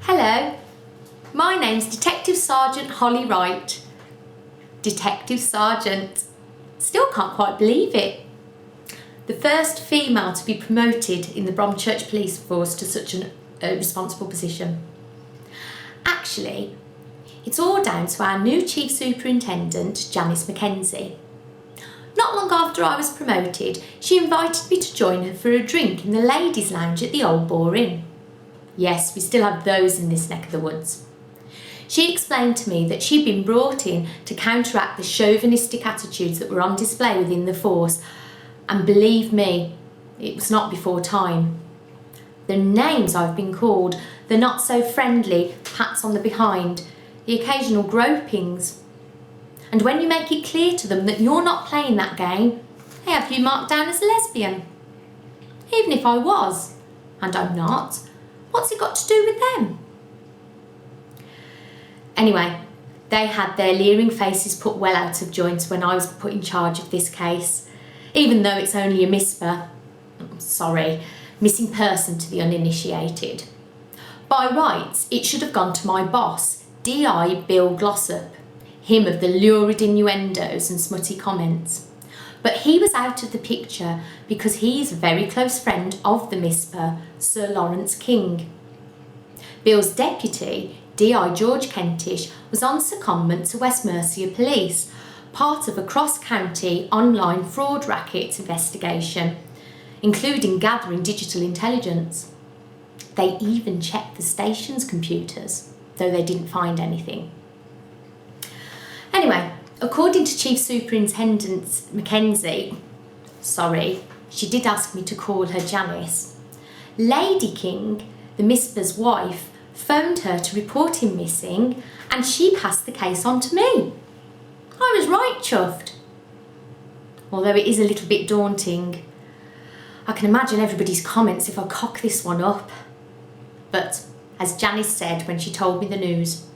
Hello, my name's Detective Sergeant Holly Wright. Detective Sergeant. Still can't quite believe it. The first female to be promoted in the Alvechurch police force to such a responsible position. Actually, it's all down to our new Chief Superintendent, Janice Mackenzie. Not long after I was promoted, she invited me to join her for a drink in the ladies' lounge at the Old Boar Inn. Yes, we still have those in this neck of the woods. She explained to me that she'd been brought in to counteract the chauvinistic attitudes that were on display within the force, and believe me, it was not before time. The names I've been called, the not so friendly pats on the behind, the occasional gropings. And when you make it clear to them that you're not playing that game, they have you marked down as a lesbian. Even if I was, and I'm not, what's it got to do with them? Anyway, they had their leering faces put well out of joint when I was put in charge of this case, even though it's only a missing person to the uninitiated. By rights, it should have gone to my boss, DI Bill Glossop, him of the lurid innuendos and smutty comments. But he was out of the picture because he's a very close friend of the MISPA, Sir Lawrence King. Bill's deputy, DI George Kentish, was on secondment to West Mercia Police, part of a cross-county online fraud racket investigation, including gathering digital intelligence. They even checked the station's computers, though they didn't find anything. Anyway, according to Chief Superintendent Mackenzie, she did ask me to call her Janice, Lady King, the MISPA's wife, phoned her to report him missing, and she passed the case on to me. I was right chuffed. Although it is a little bit daunting. I can imagine everybody's comments if I cock this one up. But, as Janice said when she told me the news,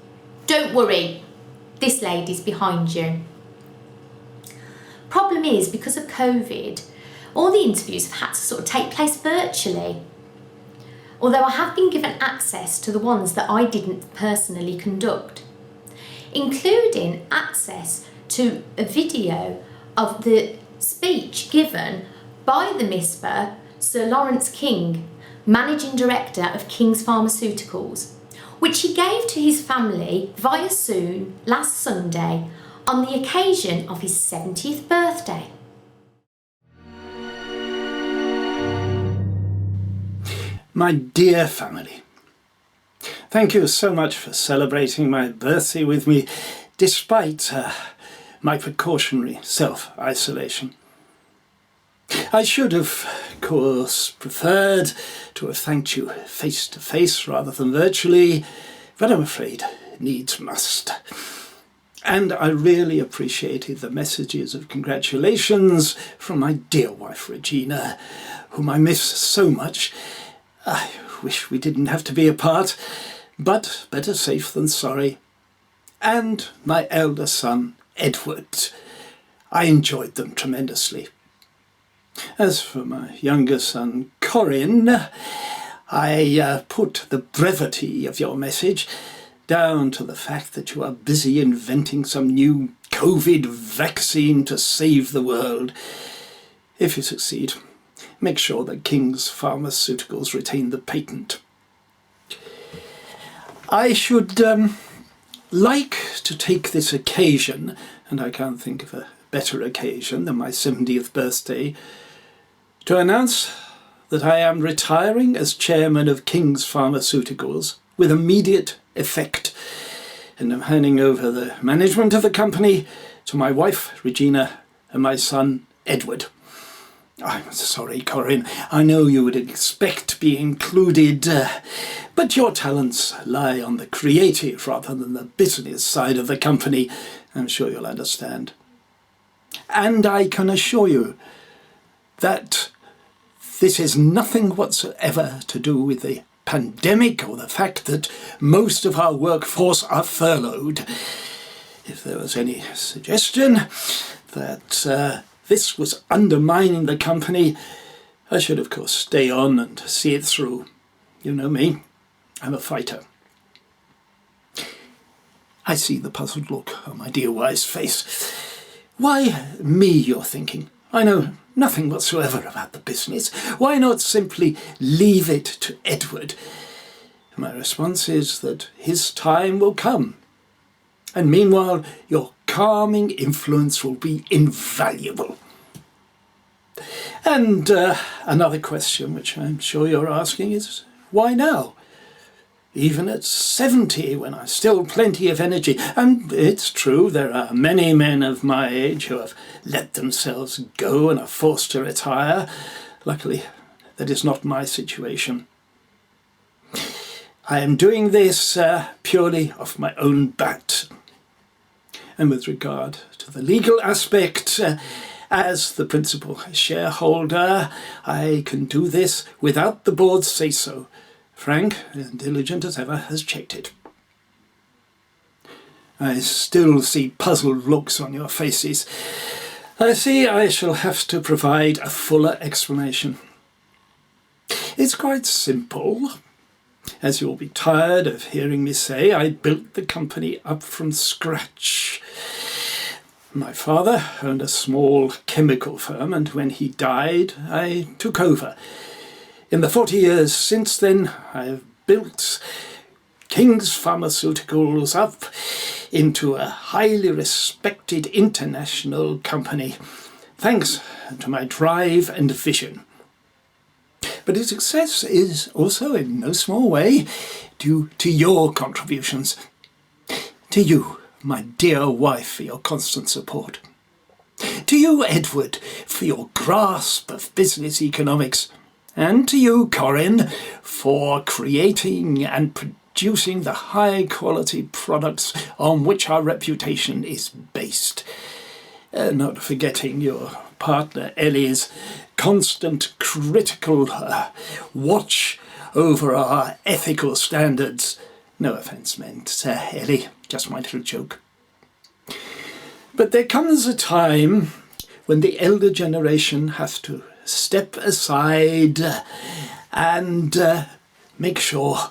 don't worry, this lady's behind you. Problem is, because of COVID, all the interviews have had to sort of take place virtually. Although I have been given access to the ones that I didn't personally conduct, including access to a video of the speech given by the MISPA, Sir Lawrence King, Managing Director of King's Pharmaceuticals, which he gave to his family via Zoom last Sunday on the occasion of his 70th birthday. My dear family, thank you so much for celebrating my birthday with me, despite my precautionary self-isolation. I should have, of course, preferred to have thanked you face-to-face rather than virtually, but I'm afraid needs must. And I really appreciated the messages of congratulations from my dear wife Regina, whom I miss so much. I wish we didn't have to be apart, but better safe than sorry. And my elder son, Edward. I enjoyed them tremendously. As for my younger son, Corin, I put the brevity of your message down to the fact that you are busy inventing some new COVID vaccine to save the world. If you succeed, make sure that King's Pharmaceuticals retain the patent. I should like to take this occasion, and I can't think of a better occasion than my 70th birthday, to announce that I am retiring as chairman of King's Pharmaceuticals with immediate effect, and I'm handing over the management of the company to my wife, Regina, and my son, Edward. I'm sorry, Corin, I know you would expect to be included, but your talents lie on the creative rather than the business side of the company. I'm sure you'll understand. And I can assure you that this is nothing whatsoever to do with the pandemic or the fact that most of our workforce are furloughed. If there was any suggestion that this was undermining the company, I should of course stay on and see it through. You know me, I'm a fighter. I see the puzzled look on my dear wife's face. Why me, you're thinking? I know nothing whatsoever about the business. Why not simply leave it to Edward? My response is that his time will come. And meanwhile, your calming influence will be invaluable. And another question which I'm sure you're asking is, why now? Even at 70, when I've still plenty of energy. And it's true, there are many men of my age who have let themselves go and are forced to retire. Luckily, that is not my situation. I am doing this purely off my own bat. And with regard to the legal aspect, as the principal shareholder, I can do this without the board's say-so. Frank, diligent as ever, has checked it. I still see puzzled looks on your faces. I see I shall have to provide a fuller explanation. It's quite simple. As you'll be tired of hearing me say, I built the company up from scratch. My father owned a small chemical firm, and when he died, I took over. In the 40 years since then, I have built King's Pharmaceuticals up into a highly respected international company, thanks to my drive and vision. But its success is also in no small way due to your contributions. To you, my dear wife, for your constant support. To you, Edward, for your grasp of business economics. And to you, Corinne, for creating and producing the high-quality products on which our reputation is based. Not forgetting your partner Ellie's constant critical watch over our ethical standards. No offence meant, Ellie, just my little joke. But there comes a time when the elder generation has to step aside and make sure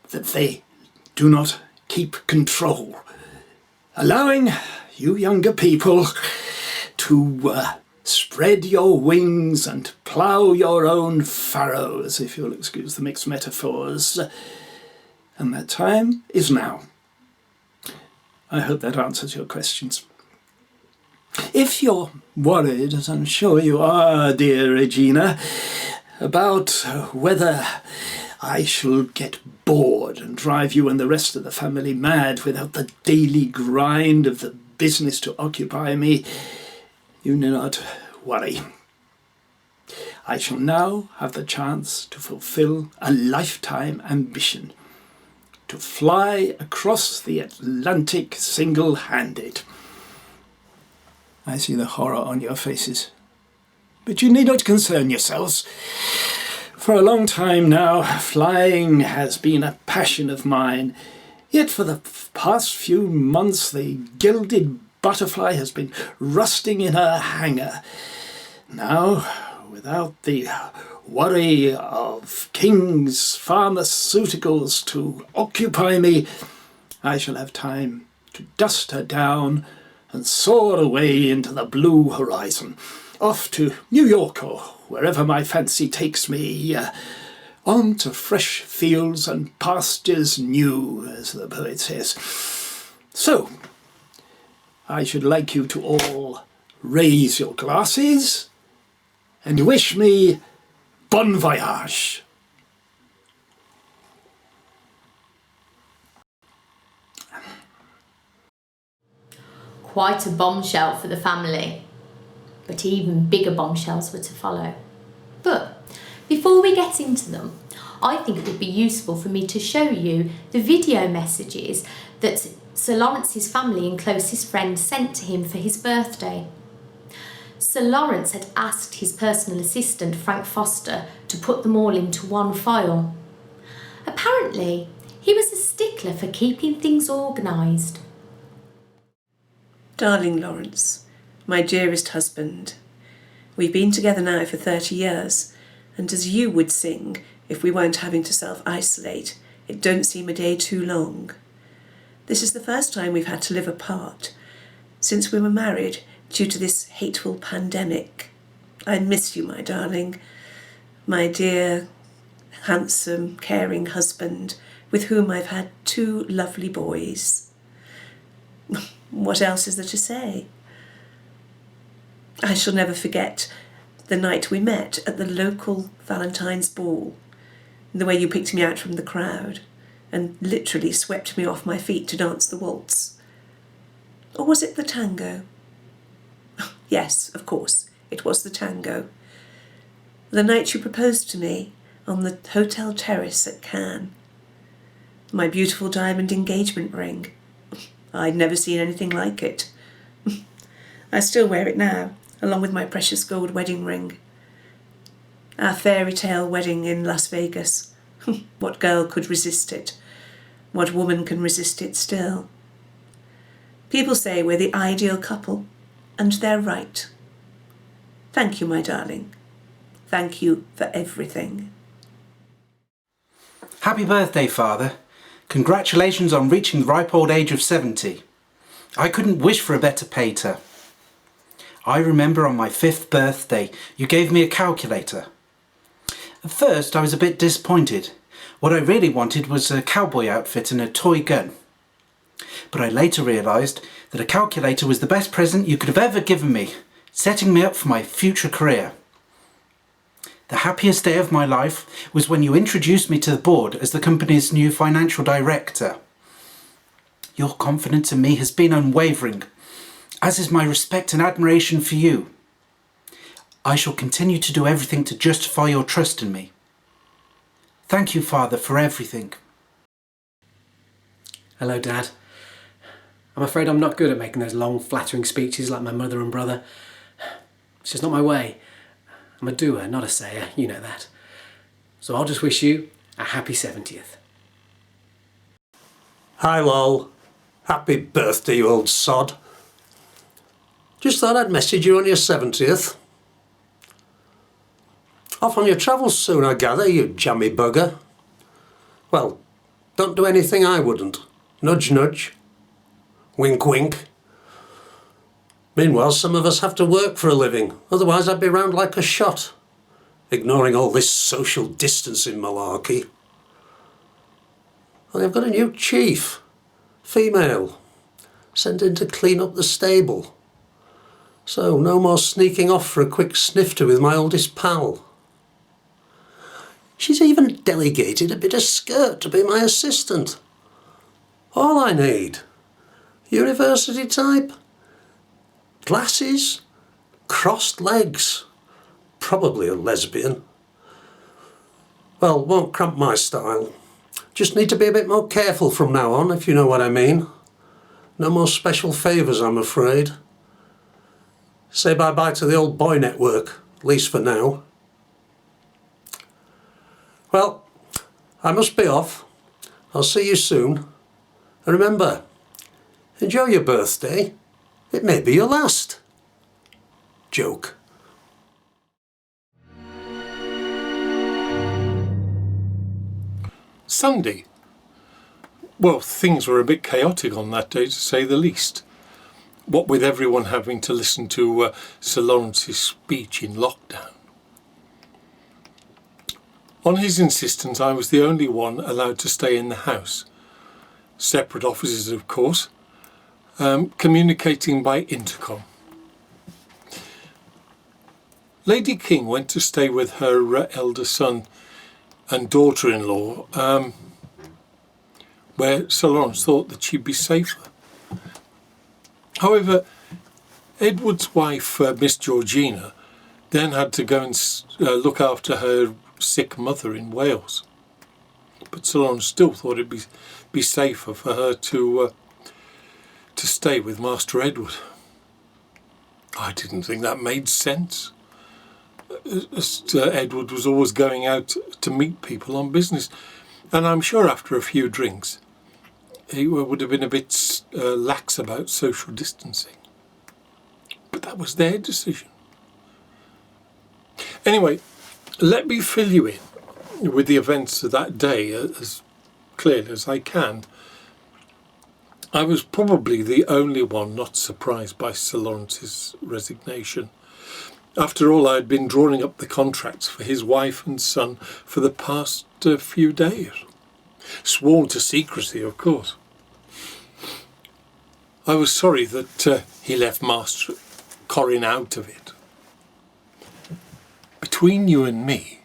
that they do not keep control, allowing you younger people to spread your wings and plough your own furrows, if you'll excuse the mixed metaphors. And that time is now. I hope that answers your questions. If you're worried, as I'm sure you are, dear Regina, about whether I shall get bored and drive you and the rest of the family mad without the daily grind of the business to occupy me, you need not worry. I shall now have the chance to fulfill a lifetime ambition, to fly across the Atlantic single-handed. I see the horror on your faces, but you need not concern yourselves. For a long time now, flying has been a passion of mine, yet for the past few months the gilded butterfly has been rusting in her hangar. Now, without the worry of King's Pharmaceuticals to occupy me, I shall have time to dust her down and soar away into the blue horizon, off to New York or wherever my fancy takes me, on to fresh fields and pastures new, as the poet says. So, I should like you to all raise your glasses and wish me bon voyage. Quite a bombshell for the family, but even bigger bombshells were to follow. But before we get into them, I think it would be useful for me to show you the video messages that Sir Lawrence's family and closest friend sent to him for his birthday. Sir Lawrence had asked his personal assistant, Frank Foster, to put them all into one file. Apparently, he was a stickler for keeping things organised. Darling Lawrence, my dearest husband, we've been together now for 30 years, and as you would sing, if we weren't having to self-isolate, it don't seem a day too long. This is the first time we've had to live apart since we were married due to this hateful pandemic. I miss you, my darling, my dear, handsome, caring husband, with whom I've had 2 lovely boys. What else is there to say? I shall never forget the night we met at the local Valentine's ball, the way you picked me out from the crowd and literally swept me off my feet to dance the waltz. Or was it the tango? Yes, of course, it was the tango. The night you proposed to me on the hotel terrace at Cannes. My beautiful diamond engagement ring. I'd never seen anything like it. I still wear it now, along with my precious gold wedding ring. Our fairy tale wedding in Las Vegas. What girl could resist it? What woman can resist it still? People say we're the ideal couple, and they're right. Thank you, my darling. Thank you for everything. Happy birthday, Father. Congratulations on reaching the ripe old age of 70. I couldn't wish for a better pater. I remember on my 5th birthday, you gave me a calculator. At first, I was a bit disappointed. What I really wanted was a cowboy outfit and a toy gun. But I later realised that a calculator was the best present you could have ever given me, setting me up for my future career. The happiest day of my life was when you introduced me to the board as the company's new financial director. Your confidence in me has been unwavering, as is my respect and admiration for you. I shall continue to do everything to justify your trust in me. Thank you, Father, for everything. Hello, Dad. I'm afraid I'm not good at making those long, flattering speeches like my mother and brother. It's just not my way. I'm a doer, not a sayer, you know that. So I'll just wish you a happy 70th. Hi, lol. Happy birthday, you old sod. Just thought I'd message you on your 70th. Off on your travels soon, I gather, you jammy bugger. Well, don't do anything I wouldn't. Nudge, nudge. Wink, wink. Meanwhile, some of us have to work for a living, otherwise I'd be round like a shot, ignoring all this social distancing malarkey. Well, I've got a new chief, female, sent in to clean up the stable. So no more sneaking off for a quick snifter with my oldest pal. She's even delegated a bit of skirt to be my assistant. All I need, university type, glasses, crossed legs, probably a lesbian. Well, won't cramp my style. Just need to be a bit more careful from now on, if you know what I mean. No more special favours, I'm afraid. Say bye-bye to the old boy network, at least for now. Well, I must be off. I'll see you soon. And remember, enjoy your birthday. It may be your last. Joke. Sunday. Well, things were a bit chaotic on that day, to say the least. What with everyone having to listen to Sir Lawrence's speech in lockdown. On his insistence, I was the only one allowed to stay in the house. Separate offices, of course. Communicating by intercom. Lady King went to stay with her elder son and daughter-in-law, where Sir Lawrence thought that she'd be safer. However, Edward's wife, Miss Georgina, then had to go and look after her sick mother in Wales. But Sir Lawrence still thought it'd be safer for her to stay with Master Edward. I didn't think that made sense. Edward was always going out to meet people on business, and I'm sure after a few drinks he would have been a bit lax about social distancing. But that was their decision. Anyway, let me fill you in with the events of that day as clearly as I can. I was probably the only one not surprised by Sir Lawrence's resignation. After all, I had been drawing up the contracts for his wife and son for the past few days. Sworn to secrecy, of course. I was sorry that he left Master Corrin out of it. Between you and me,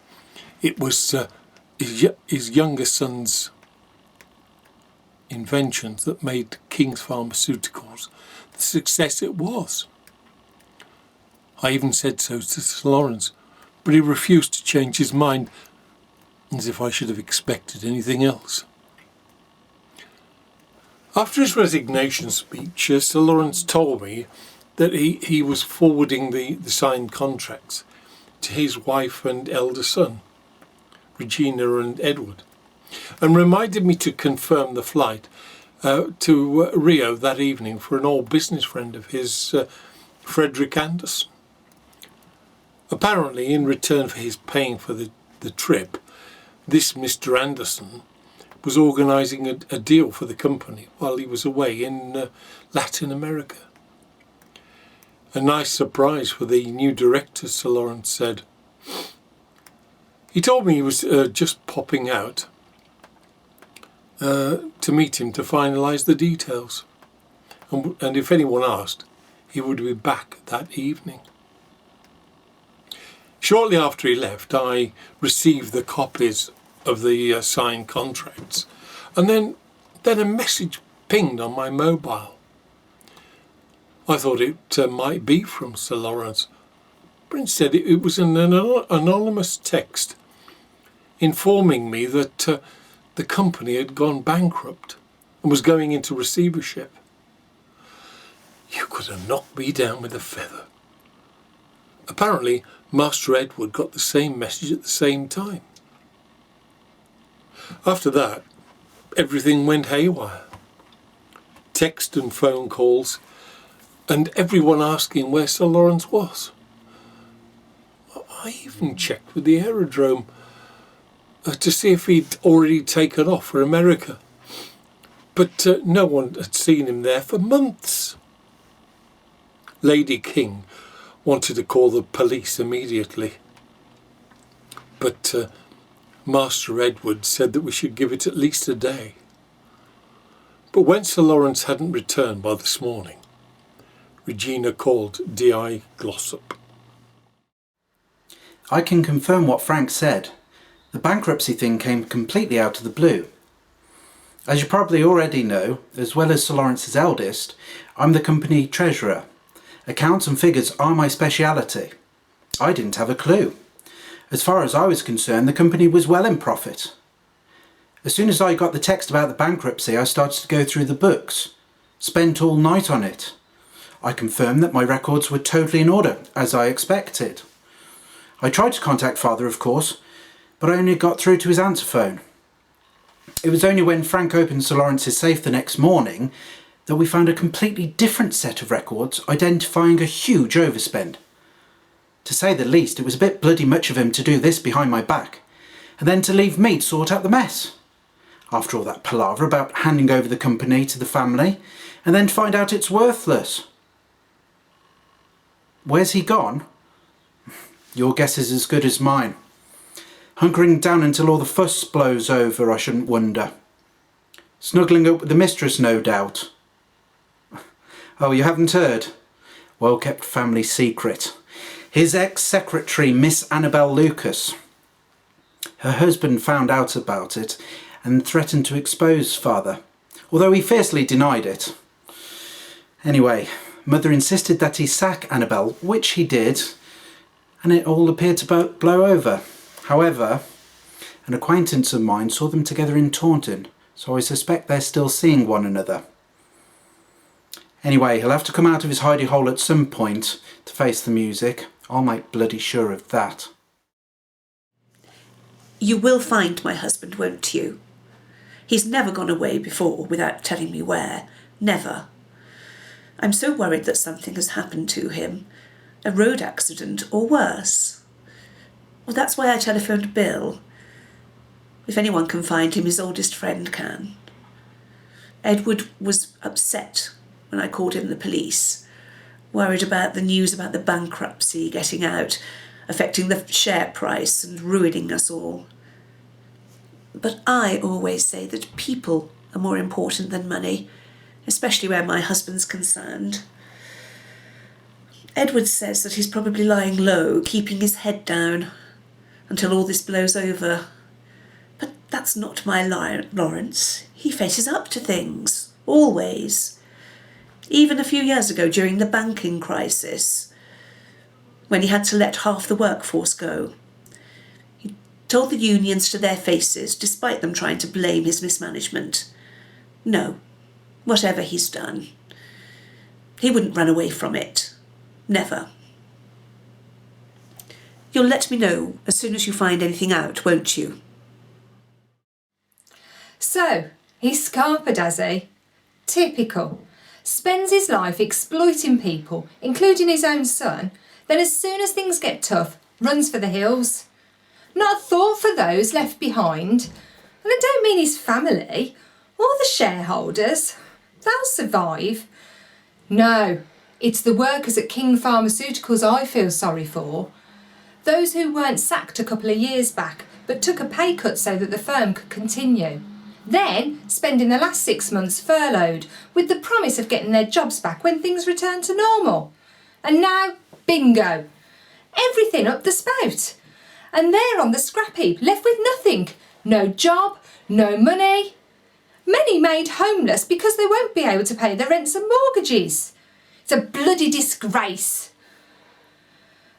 it was his younger son's inventions that made King's Pharmaceuticals the success it was. I even said so to Sir Lawrence, but he refused to change his mind, as if I should have expected anything else. After his resignation speech, Sir Lawrence told me that he was forwarding the signed contracts to his wife and elder son, Regina and Edward, and reminded me to confirm the flight to Rio that evening for an old business friend of his, Frederick Anderson. Apparently, in return for his paying for the trip, this Mr. Anderson was organising a deal for the company while he was away in Latin America. A nice surprise for the new director, Sir Lawrence said. He told me he was just popping out to meet him to finalise the details. And if anyone asked, he would be back that evening. Shortly after he left, I received the copies of the signed contracts, and then a message pinged on my mobile. I thought it might be from Sir Lawrence, but instead it was an anonymous text informing me that the company had gone bankrupt and was going into receivership. You could have knocked me down with a feather. Apparently, Master Edward got the same message at the same time. After that, everything went haywire. Text and phone calls, and everyone asking where Sir Lawrence was. I even checked with the aerodrome to see if he'd already taken off for America. But no one had seen him there for months. Lady King wanted to call the police immediately. But Master Edward said that we should give it at least a day. But when Sir Lawrence hadn't returned by this morning, Regina called D.I. Glossop. I can confirm what Frank said. The bankruptcy thing came completely out of the blue. As you probably already know, as well as Sir Lawrence's eldest, I'm the company treasurer. Accounts and figures are my speciality. I didn't have a clue. As far as I was concerned, the company was well in profit. As soon as I got the text about the bankruptcy, I started to go through the books. Spent all night on it. I confirmed that my records were totally in order, as I expected. I tried to contact Father, of course, but I only got through to his answer phone. It was only when Frank opened Sir Lawrence's safe the next morning that we found a completely different set of records identifying a huge overspend. To say the least, it was a bit bloody much of him to do this behind my back, and then to leave me to sort out the mess. After all that palaver about handing over the company to the family, and then to find out it's worthless. Where's he gone? Your guess is as good as mine. Hunkering down until all the fuss blows over, I shouldn't wonder. Snuggling up with the mistress, no doubt. Oh, you haven't heard? Well-kept family secret. His ex-secretary, Miss Annabel Lucas. Her husband found out about it and threatened to expose Father, although he fiercely denied it. Anyway, Mother insisted that he sack Annabel, which he did, and it all appeared to blow over. However, an acquaintance of mine saw them together in Taunton, so I suspect they're still seeing one another. Anyway, he'll have to come out of his hidey hole at some point to face the music. I'll make bloody sure of that. You will find my husband, won't you? He's never gone away before without telling me where. Never. I'm so worried that something has happened to him. A road accident or worse. Well, that's why I telephoned Bill. If anyone can find him, his oldest friend can. Edward was upset when I called in the police, worried about the news about the bankruptcy getting out, affecting the share price and ruining us all. But I always say that people are more important than money, especially where my husband's concerned. Edward says that he's probably lying low, keeping his head down until all this blows over. But that's not my Lawrence. He faces up to things, always. Even a few years ago during the banking crisis, when he had to let half the workforce go. He told the unions to their faces, despite them trying to blame his mismanagement. No, whatever he's done, he wouldn't run away from it. Never. You'll let me know as soon as you find anything out, won't you? So, he's scarpered, has he? Typical. Spends his life exploiting people, including his own son, then as soon as things get tough, runs for the hills. Not a thought for those left behind. And I don't mean his family, or the shareholders. They'll survive. No, it's the workers at King Pharmaceuticals I feel sorry for. Those who weren't sacked a couple of years back, but took a pay cut so that the firm could continue. Then spending the last 6 months furloughed with the promise of getting their jobs back when things return to normal. And now, bingo, everything up the spout. And they're on the scrap heap, left with nothing. No job, no money. Many made homeless because they won't be able to pay their rents and mortgages. It's a bloody disgrace.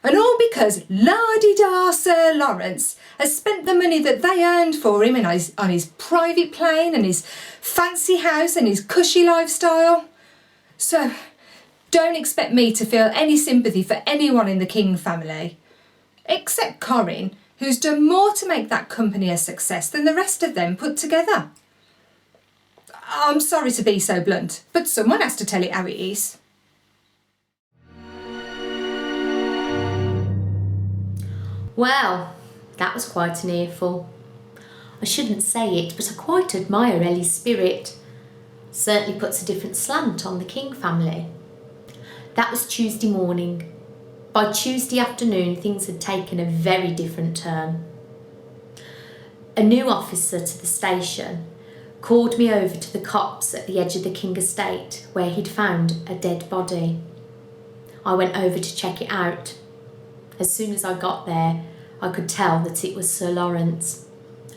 And all because la-di-da Sir Lawrence has spent the money that they earned for him on his private plane and his fancy house and his cushy lifestyle. So don't expect me to feel any sympathy for anyone in the King family, except Corinne, who's done more to make that company a success than the rest of them put together. I'm sorry to be so blunt, but someone has to tell it how it is. Well, that was quite an earful. I shouldn't say it, but I quite admire Ellie's spirit. Certainly puts a different slant on the King family. That was Tuesday morning. By Tuesday afternoon, things had taken a very different turn. A new officer to the station called me over to the cops at the edge of the King estate where he'd found a dead body. I went over to check it out. As soon as I got there, I could tell that it was Sir Lawrence.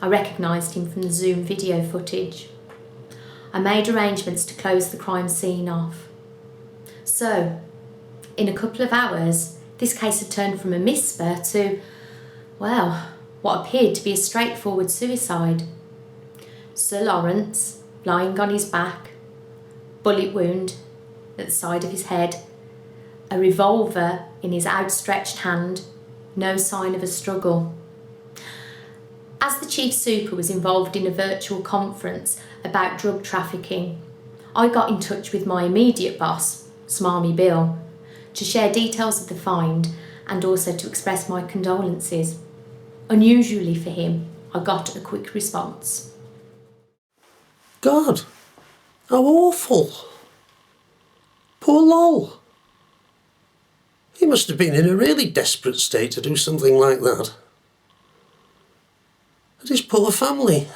I recognised him from the Zoom video footage. I made arrangements to close the crime scene off. So, in a couple of hours, this case had turned from a misper to, well, what appeared to be a straightforward suicide. Sir Lawrence, lying on his back, bullet wound at the side of his head, a revolver in his outstretched hand, no sign of a struggle. As the Chief Super was involved in a virtual conference about drug trafficking, I got in touch with my immediate boss, Smarmy Bill, to share details of the find and also to express my condolences. Unusually for him, I got a quick response. God, how awful. Poor Lol. He must have been in a really desperate state to do something like that. And his poor family.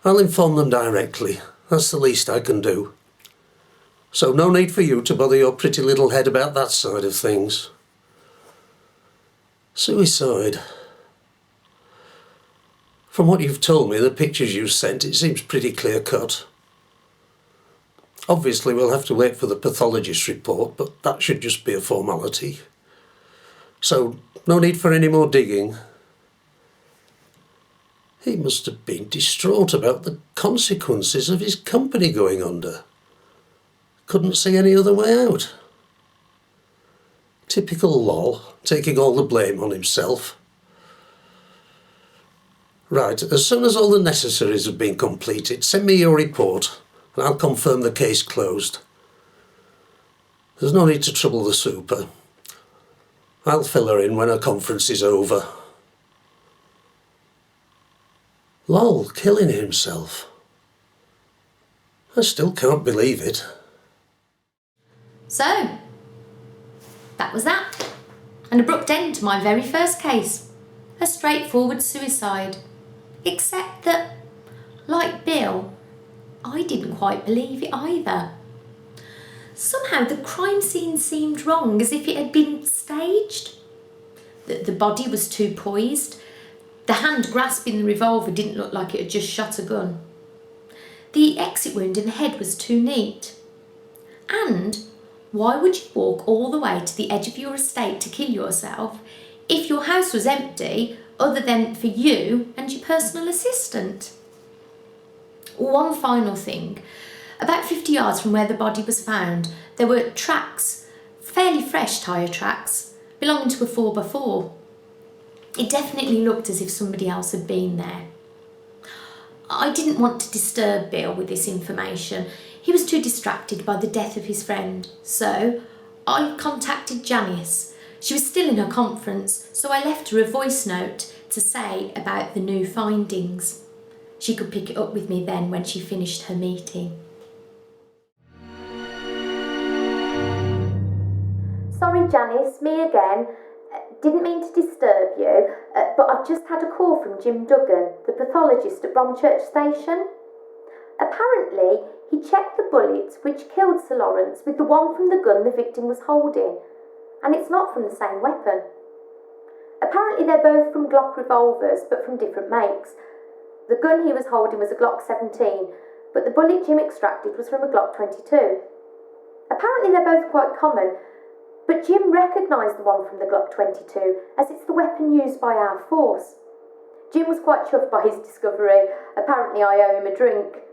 I'll inform them directly. That's the least I can do. So no need for you to bother your pretty little head about that side of things. Suicide. From what you've told me, the pictures you sent, it seems pretty clear-cut. Obviously, we'll have to wait for the pathologist's report, but that should just be a formality. So, no need for any more digging. He must have been distraught about the consequences of his company going under. Couldn't see any other way out. Typical Lol, taking all the blame on himself. Right, as soon as all the necessaries have been completed, send me your report and I'll confirm the case closed. There's no need to trouble the super. I'll fill her in when her conference is over. Lol killing himself. I still can't believe it. So, that was that. An abrupt end to my very first case. A straightforward suicide. Except that, like Bill, I didn't quite believe it either. Somehow the crime scene seemed wrong, as if it had been staged. The body was too poised. The hand grasping the revolver didn't look like it had just shot a gun. The exit wound in the head was too neat. And why would you walk all the way to the edge of your estate to kill yourself if your house was empty other than for you and your personal assistant? One final thing. About 50 yards from where the body was found, there were tracks, fairly fresh tyre tracks, belonging to a 4x4. It definitely looked as if somebody else had been there. I didn't want to disturb Bill with this information. He was too distracted by the death of his friend. So I contacted Janice. She was still in her conference, so I left her a voice note to say about the new findings. She could pick it up with me then when she finished her meeting. Sorry Janice, me again. Didn't mean to disturb you, but I've just had a call from Jim Duggan, the pathologist at Alvechurch station. Apparently, he checked the bullet which killed Sir Lawrence with the one from the gun the victim was holding, and it's not from the same weapon. Apparently they're both from Glock revolvers, but from different makes. The gun he was holding was a Glock 17, but the bullet Jim extracted was from a Glock 22. Apparently they're both quite common, but Jim recognised the one from the Glock 22 as it's the weapon used by our force. Jim was quite chuffed by his discovery. Apparently I owe him a drink.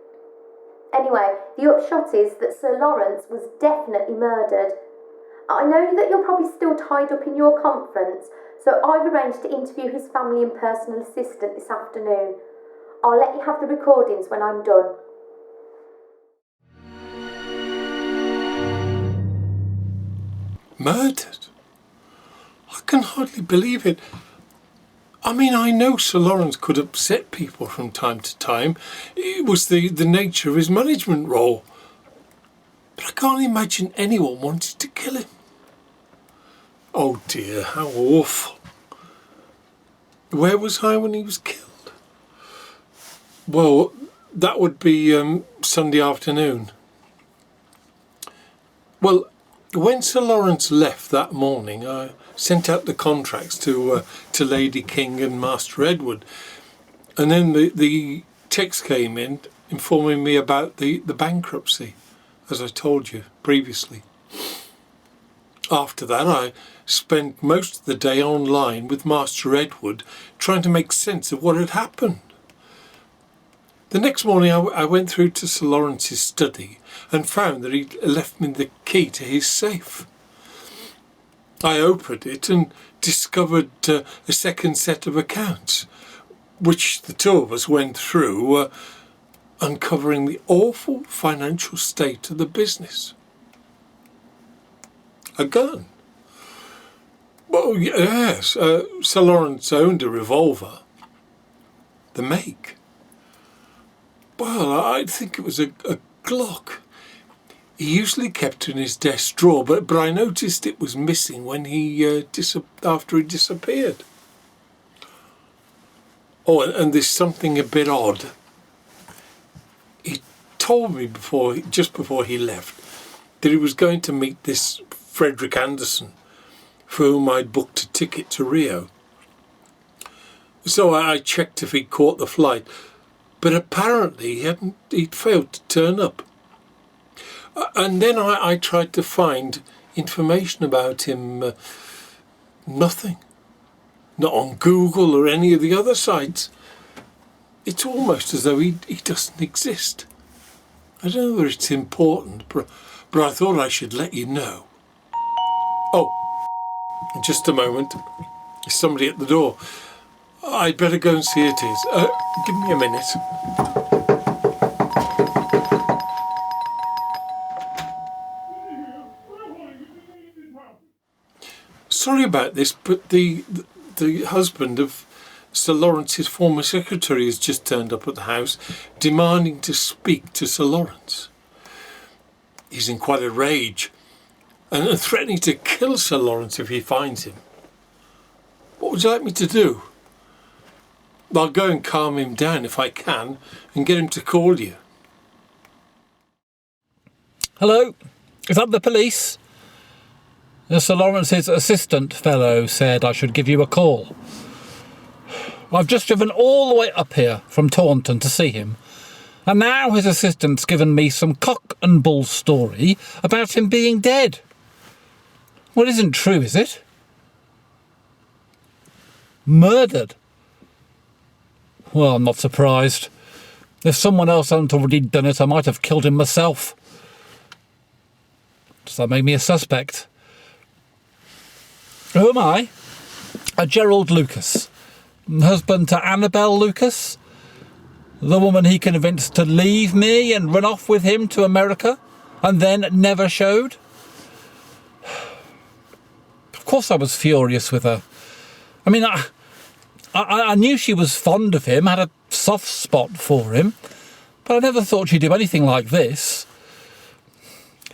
Anyway, the upshot is that Sir Lawrence was definitely murdered. I know that you're probably still tied up in your conference, so I've arranged to interview his family and personal assistant this afternoon. I'll let you have the recordings when I'm done. Murdered? I can hardly believe it. I mean, I know Sir Lawrence could upset people from time to time. It was the nature of his management role. But I can't imagine anyone wanted to kill him. Oh dear, how awful. Where was I when he was killed? Well, that would be Sunday afternoon. Well, when Sir Lawrence left that morning, I sent out the contracts to Lady King and Master Edward, and then the text came in informing me about the bankruptcy, as I told you previously. After that, I spent most of the day online with Master Edward trying to make sense of what had happened. The next morning I went through to Sir Lawrence's study and found that he'd left me the key to his safe. I opened it and discovered a second set of accounts, which the two of us went through, uncovering the awful financial state of the business. A gun? Well, yes, Sir Lawrence owned a revolver. The make? Well, I think it was a Glock. He usually kept it in his desk drawer, but I noticed it was missing when after he disappeared. Oh, and there's something a bit odd. He told me just before he left, that he was going to meet this Frederick Anderson, for whom I'd booked a ticket to Rio. So I checked if he'd caught the flight, but apparently he'd failed to turn up. And then I tried to find information about him. Nothing. Not on Google or any of the other sites. It's almost as though he doesn't exist. I don't know whether it's important, but I thought I should let you know. Oh, just a moment. There's somebody at the door. I'd better go and see who it is. Give me a minute. Sorry about this, but the husband of Sir Lawrence's former secretary has just turned up at the house demanding to speak to Sir Lawrence. He's in quite a rage and threatening to kill Sir Lawrence if he finds him. What would you like me to do? I'll go and calm him down if I can and get him to call you. Hello, is that the police? Sir Lawrence's assistant fellow said I should give you a call. I've just driven all the way up here from Taunton to see him, and now his assistant's given me some cock and bull story about him being dead. Well, it isn't true, is it? Murdered? Well, I'm not surprised. If someone else hadn't already done it, I might have killed him myself. Does that make me a suspect? Who am I? Gerald Lucas. Husband to Annabel Lucas. The woman he convinced to leave me and run off with him to America and then never showed. Of course I was furious with her. I mean, I knew she was fond of him, had a soft spot for him, but I never thought she'd do anything like this.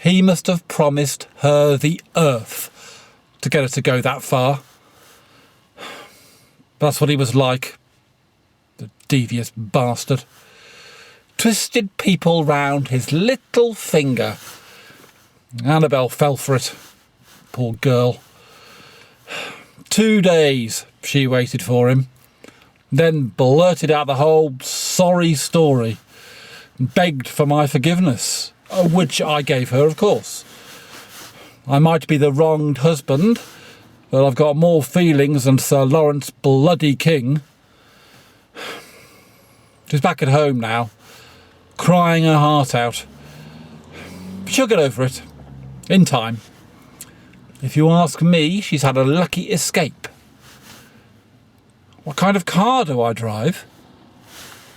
He must have promised her the earth to get her to go that far. That's what he was like. The devious bastard. Twisted people round his little finger. Annabel fell for it. Poor girl. 2 days she waited for him, then blurted out the whole sorry story and begged for my forgiveness, which I gave her, of course. I might be the wronged husband, but I've got more feelings than Sir Lawrence bloody King. She's back at home now, crying her heart out. She'll get over it, in time. If you ask me, she's had a lucky escape. What kind of car do I drive?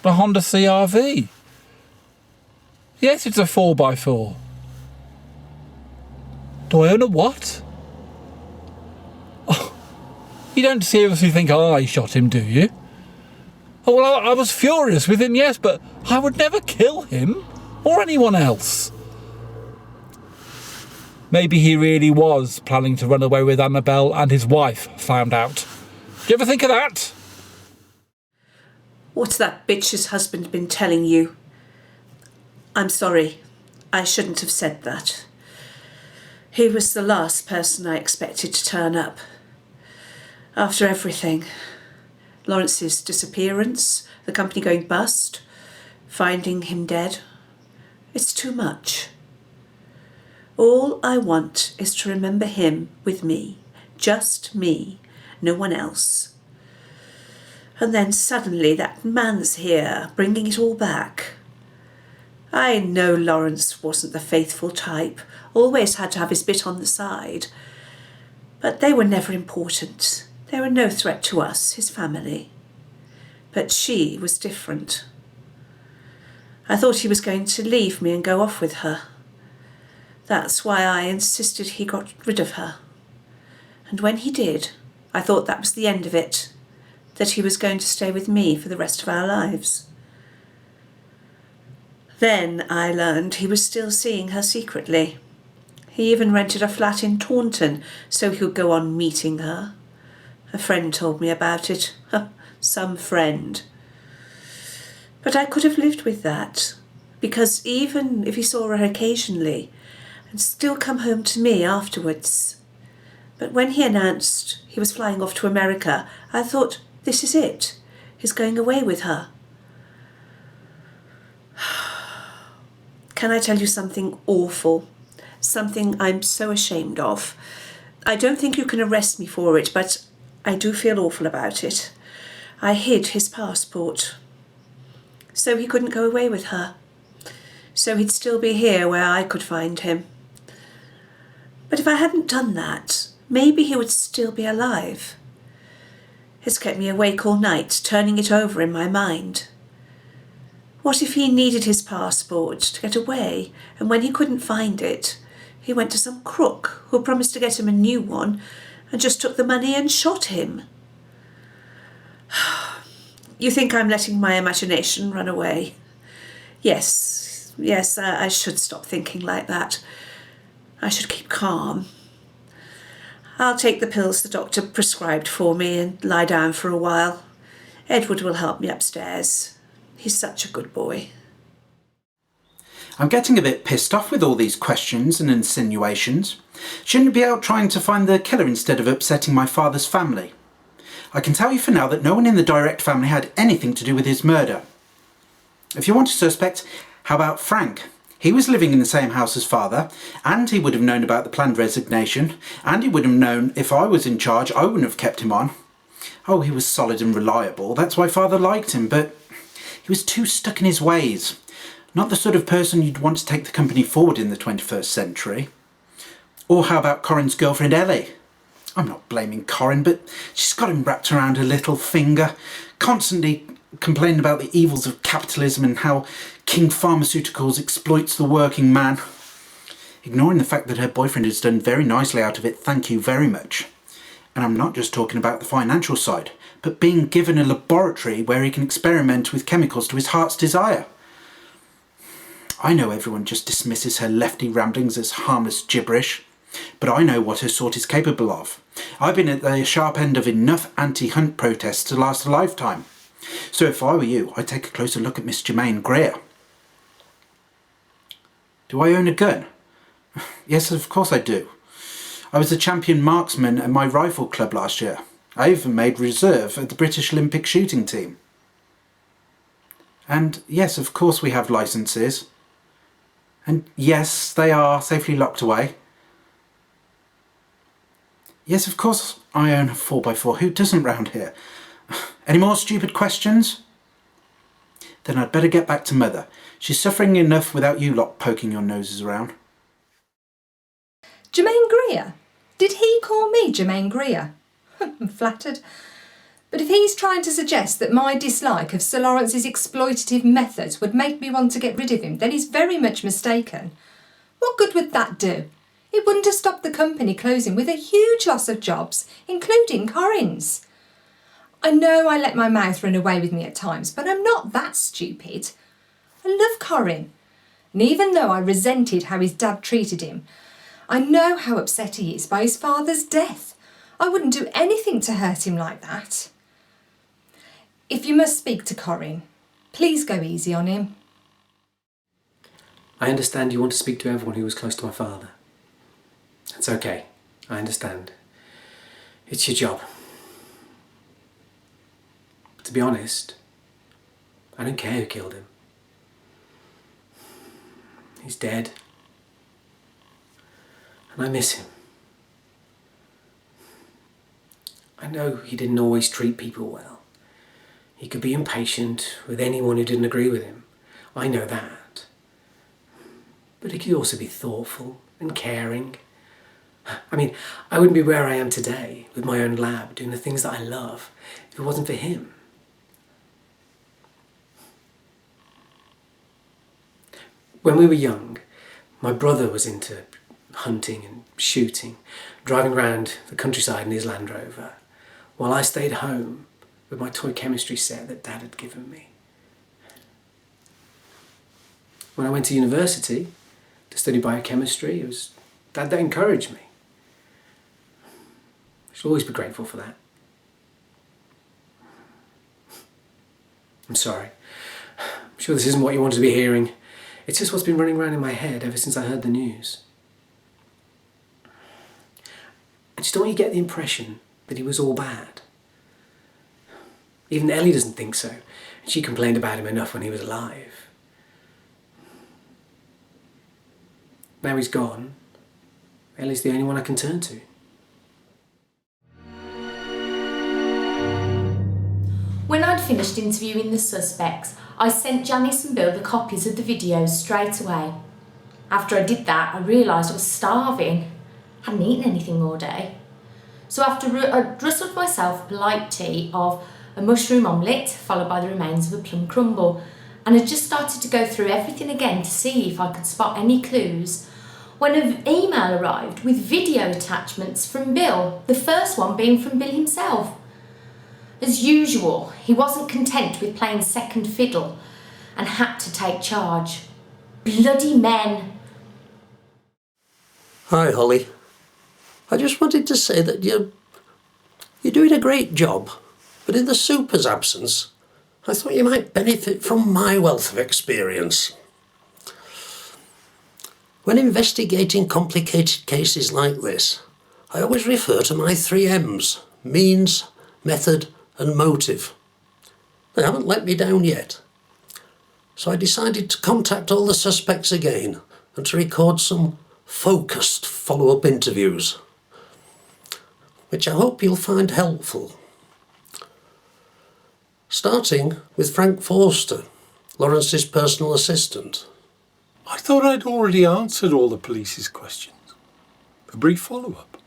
A Honda CR-V. Yes, it's a 4x4. Do I own a what? Oh, you don't seriously think I shot him, do you? Oh, well, I was furious with him, yes, but I would never kill him or anyone else. Maybe he really was planning to run away with Annabel and his wife found out. Do you ever think of that? What's that bitch's husband been telling you? I'm sorry. I shouldn't have said that. He was the last person I expected to turn up. After everything. Lawrence's disappearance, the company going bust, finding him dead. It's too much. All I want is to remember him with me. Just me. No one else. And then suddenly that man's here, bringing it all back. I know Lawrence wasn't the faithful type, always had to have his bit on the side. But they were never important. They were no threat to us, his family. But she was different. I thought he was going to leave me and go off with her. That's why I insisted he got rid of her. And when he did, I thought that was the end of it, that he was going to stay with me for the rest of our lives. Then I learned he was still seeing her secretly. He even rented a flat in Taunton so he could go on meeting her. A friend told me about it. Some friend. But I could have lived with that, because even if he saw her occasionally, and still come home to me afterwards. But when he announced he was flying off to America, I thought, this is it. He's going away with her. Can I tell you something awful? Something I'm so ashamed of. I don't think you can arrest me for it, but I do feel awful about it. I hid his passport. So he couldn't go away with her. So he'd still be here where I could find him. But if I hadn't done that, maybe he would still be alive. It's kept me awake all night, turning it over in my mind. What if he needed his passport to get away, and when he couldn't find it, he went to some crook who promised to get him a new one and just took the money and shot him? You think I'm letting my imagination run away? Yes, I should stop thinking like that. I should keep calm. I'll take the pills the doctor prescribed for me and lie down for a while. Edward will help me upstairs. He's such a good boy. I'm getting a bit pissed off with all these questions and insinuations. Shouldn't you be out trying to find the killer instead of upsetting my father's family? I can tell you for now that no one in the direct family had anything to do with his murder. If you want a suspect, how about Frank? He was living in the same house as father, and he would have known about the planned resignation, and he would have known if I was in charge, I wouldn't have kept him on. Oh, he was solid and reliable, that's why father liked him, but he was too stuck in his ways. Not the sort of person you'd want to take the company forward in the 21st century. Or how about Corin's girlfriend Ellie? I'm not blaming Corin, but she's got him wrapped around her little finger, constantly complaining about the evils of capitalism and how King Pharmaceuticals exploits the working man. Ignoring the fact that her boyfriend has done very nicely out of it, thank you very much. And I'm not just talking about the financial side, but being given a laboratory where he can experiment with chemicals to his heart's desire. I know everyone just dismisses her lefty ramblings as harmless gibberish, but I know what her sort is capable of. I've been at the sharp end of enough anti-Hunt protests to last a lifetime. So if I were you, I'd take a closer look at Miss Germaine Greer. Do I own a gun? Yes, of course I do. I was a champion marksman at my rifle club last year. I even made reserve at the British Olympic shooting team. And yes, of course we have licences. And yes, they are safely locked away. Yes, of course I own a 4x4. Who doesn't round here? Any more stupid questions? Then I'd better get back to Mother. She's suffering enough without you lot poking your noses around. Germaine Greer? Did he call me Germaine Greer? I'm flattered. But if he's trying to suggest that my dislike of Sir Lawrence's exploitative methods would make me want to get rid of him, then he's very much mistaken. What good would that do? It wouldn't have stopped the company closing with a huge loss of jobs, including Corin's. I know I let my mouth run away with me at times, but I'm not that stupid. I love Corin, and even though I resented how his dad treated him, I know how upset he is by his father's death. I wouldn't do anything to hurt him like that. If you must speak to Corin, please go easy on him. I understand you want to speak to everyone who was close to my father. It's okay, I understand. It's your job. To be honest, I don't care who killed him. He's dead. And I miss him. I know he didn't always treat people well. He could be impatient with anyone who didn't agree with him. I know that. But he could also be thoughtful and caring. I mean, I wouldn't be where I am today with my own lab doing the things that I love if it wasn't for him. When we were young, my brother was into hunting and shooting, driving around the countryside in his Land Rover, while I stayed home with my toy chemistry set that Dad had given me. When I went to university to study biochemistry, it was Dad that encouraged me. I should always be grateful for that. I'm sorry. I'm sure this isn't what you wanted to be hearing. It's just what's been running around in my head ever since I heard the news. I just don't want you to get the impression that he was all bad. Even Ellie doesn't think so, and she complained about him enough when he was alive. Now he's gone, Ellie's the only one I can turn to. When I'd finished interviewing the suspects, I sent Janice and Bill the copies of the videos straight away. After I did that, I realised I was starving. I hadn't eaten anything all day. So after I rustled myself a polite tea of a mushroom omelette, followed by the remains of a plum crumble, and I just started to go through everything again to see if I could spot any clues, when an email arrived with video attachments from Bill, the first one being from Bill himself. As usual, he wasn't content with playing second fiddle and had to take charge. Bloody men! Hi, Holly. I just wanted to say that you're doing a great job, but in the super's absence, I thought you might benefit from my wealth of experience. When investigating complicated cases like this, I always refer to my 3 M's: means, method and motive. They haven't let me down yet. So I decided to contact all the suspects again and to record some focused follow-up interviews, which I hope you'll find helpful. Starting with Frank Forster, Lawrence's personal assistant. I thought I'd already answered all the police's questions. A brief follow-up.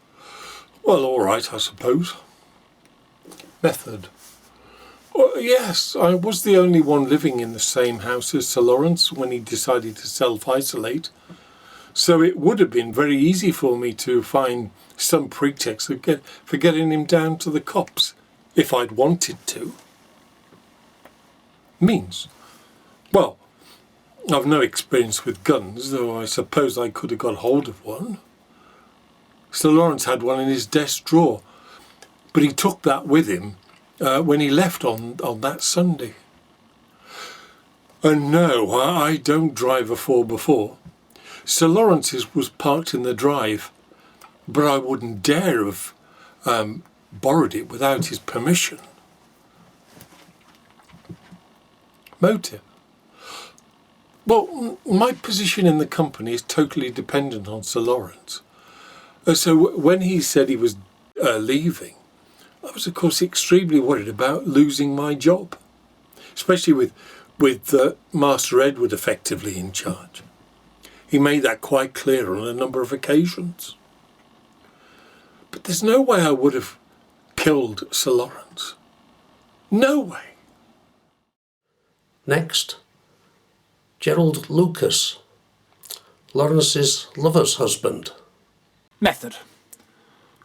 Well, all right, I suppose. Method. Well, yes, I was the only one living in the same house as Sir Lawrence when he decided to self-isolate. So it would have been very easy for me to find some pretext for getting him down to the cops, if I'd wanted to. Means. Well, I've no experience with guns, though I suppose I could have got hold of one. Sir Lawrence had one in his desk drawer, but he took that with him when he left on that Sunday. And no, I don't drive a 4x4. Sir Lawrence's was parked in the drive, but I wouldn't dare have borrowed it without his permission. Motive. Well, my position in the company is totally dependent on Sir Lawrence. So when he said he was leaving, I was of course extremely worried about losing my job, especially with Master Edward effectively in charge. He made that quite clear on a number of occasions. But there's no way I would have killed Sir Lawrence. No way. Next, Gerald Lucas, Lawrence's lover's husband. Method.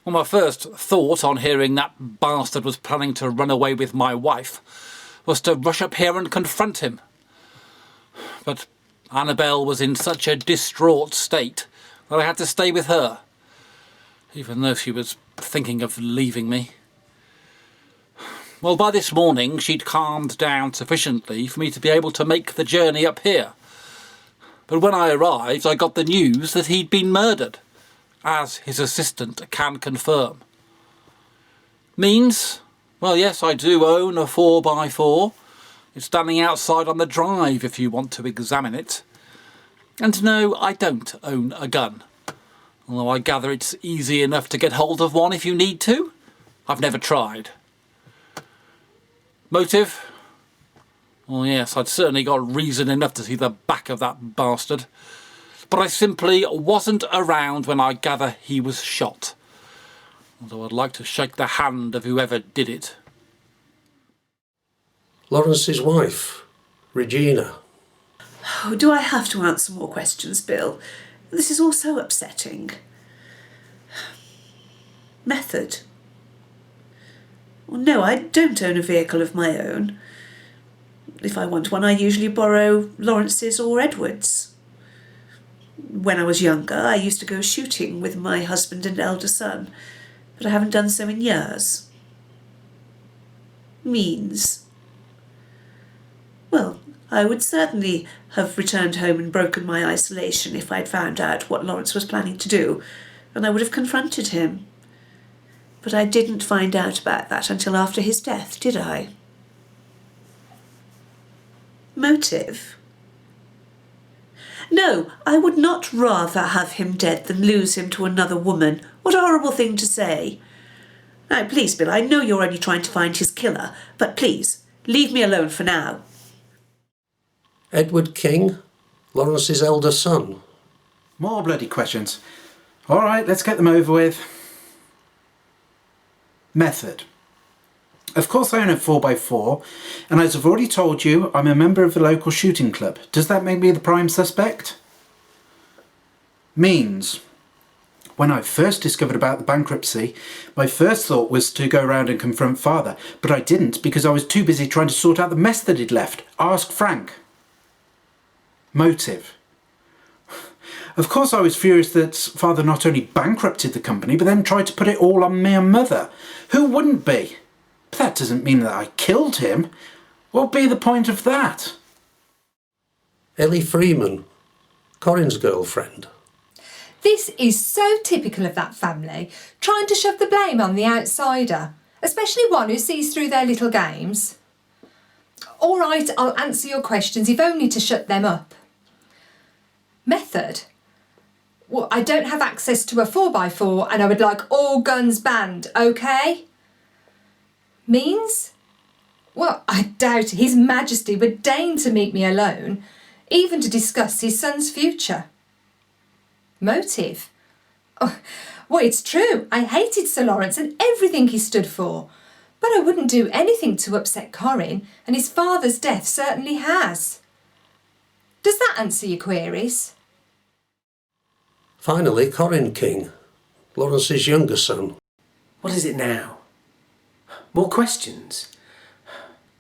Well, my first thought on hearing that bastard was planning to run away with my wife was to rush up here and confront him. But Annabelle was in such a distraught state that I had to stay with her, even though she was thinking of leaving me. Well, by this morning she'd calmed down sufficiently for me to be able to make the journey up here. But when I arrived, I got the news that he'd been murdered, as his assistant can confirm. Means? Well, yes, I do own a 4x4. It's standing outside on the drive if you want to examine it. And no, I don't own a gun. Although I gather it's easy enough to get hold of one if you need to. I've never tried. Motive? Well, yes, I'd certainly got reason enough to see the back of that bastard. But I simply wasn't around when I gather he was shot. Although I'd like to shake the hand of whoever did it. Lawrence's wife, Regina. Oh, do I have to answer more questions, Bill? This is all so upsetting. Method. Well, no, I don't own a vehicle of my own. If I want one, I usually borrow Lawrence's or Edward's. When I was younger, I used to go shooting with my husband and elder son, but I haven't done so in years. Means. Well, I would certainly have returned home and broken my isolation if I'd found out what Lawrence was planning to do, and I would have confronted him. But I didn't find out about that until after his death, did I? Motive? No, I would not rather have him dead than lose him to another woman. What a horrible thing to say. Now, please, Bill, I know you're only trying to find his killer, but please, leave me alone for now. Edward King, Lawrence's elder son. More bloody questions. All right, let's get them over with. Method. Of course I own a 4x4, and as I've already told you, I'm a member of the local shooting club. Does that make me the prime suspect? Means. When I first discovered about the bankruptcy, my first thought was to go round and confront Father, but I didn't because I was too busy trying to sort out the mess that he'd left. Ask Frank. Motive. Of course I was furious that Father not only bankrupted the company, but then tried to put it all on me and Mother. Who wouldn't be? But that doesn't mean that I killed him. What would be the point of that? Ellie Freeman, Corin's girlfriend. This is so typical of that family, trying to shove the blame on the outsider, especially one who sees through their little games. All right, I'll answer your questions, if only to shut them up. Method? Well, I don't have access to a 4x4 and I would like all guns banned, okay? Means? Well, I doubt His Majesty would deign to meet me alone, even to discuss his son's future. Motive? Oh, well, it's true. I hated Sir Lawrence and everything he stood for. But I wouldn't do anything to upset Corin, and his father's death certainly has. Does that answer your queries? Finally, Corin King, Lawrence's younger son. What is it now? More questions?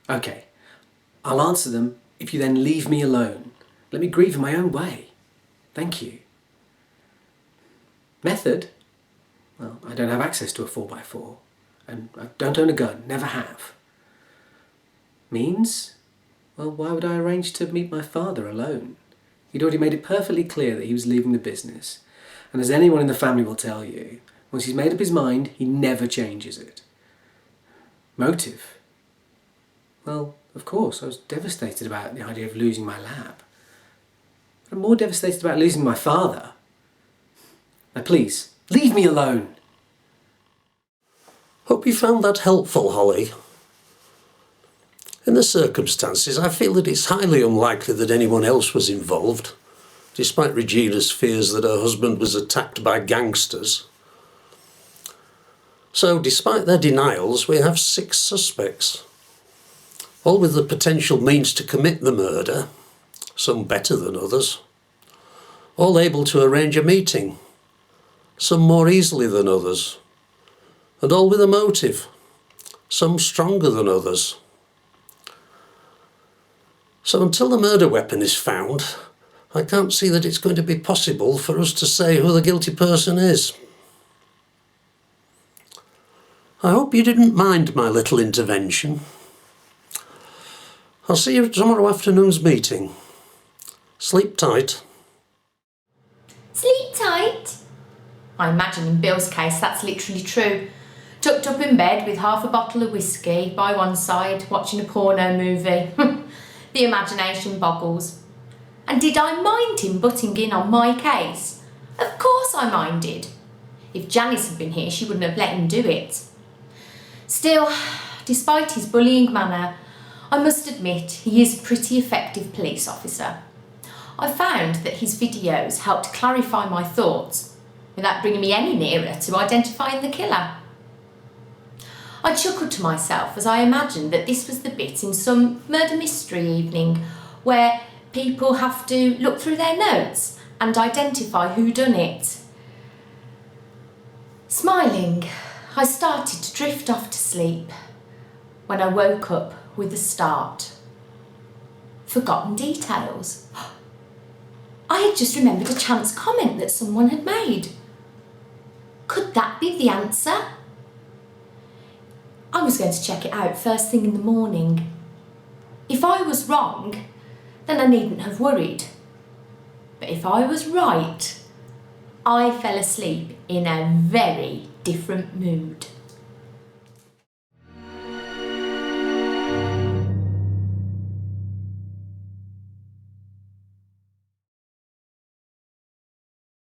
Okay, I'll answer them if you then leave me alone. Let me grieve in my own way. Thank you. Method? Well, I don't have access to a 4x4. And I don't own a gun, never have. Means? Well, why would I arrange to meet my father alone? He'd already made it perfectly clear that he was leaving the business. And as anyone in the family will tell you, once he's made up his mind, he never changes it. Motive? Well, of course, I was devastated about the idea of losing my lab. But I'm more devastated about losing my father. Now please, leave me alone. Hope you found that helpful, Holly. In the circumstances, I feel that it's highly unlikely that anyone else was involved, despite Regina's fears that her husband was attacked by gangsters. So, despite their denials, we have 6 suspects, all with the potential means to commit the murder, some better than others, all able to arrange a meeting, some more easily than others, and all with a motive, some stronger than others. So until the murder weapon is found, I can't see that it's going to be possible for us to say who the guilty person is. I hope you didn't mind my little intervention. I'll see you at tomorrow afternoon's meeting. Sleep tight. Sleep tight? I imagine in Bill's case that's literally true. Tucked up in bed with half a bottle of whiskey by one side, watching a porno movie. The imagination boggles. And did I mind him butting in on my case? Of course I minded. If Janice had been here, she wouldn't have let him do it. Still, despite his bullying manner, I must admit he is a pretty effective police officer. I found that his videos helped clarify my thoughts without bringing me any nearer to identifying the killer. I chuckled to myself as I imagined that this was the bit in some murder mystery evening where people have to look through their notes and identify who done it. Smiling, I started to drift off to sleep when I woke up with a start. Forgotten details. I had just remembered a chance comment that someone had made. Could that be the answer? I was going to check it out first thing in the morning. If I was wrong, then I needn't have worried. But if I was right, I fell asleep in a very different mood.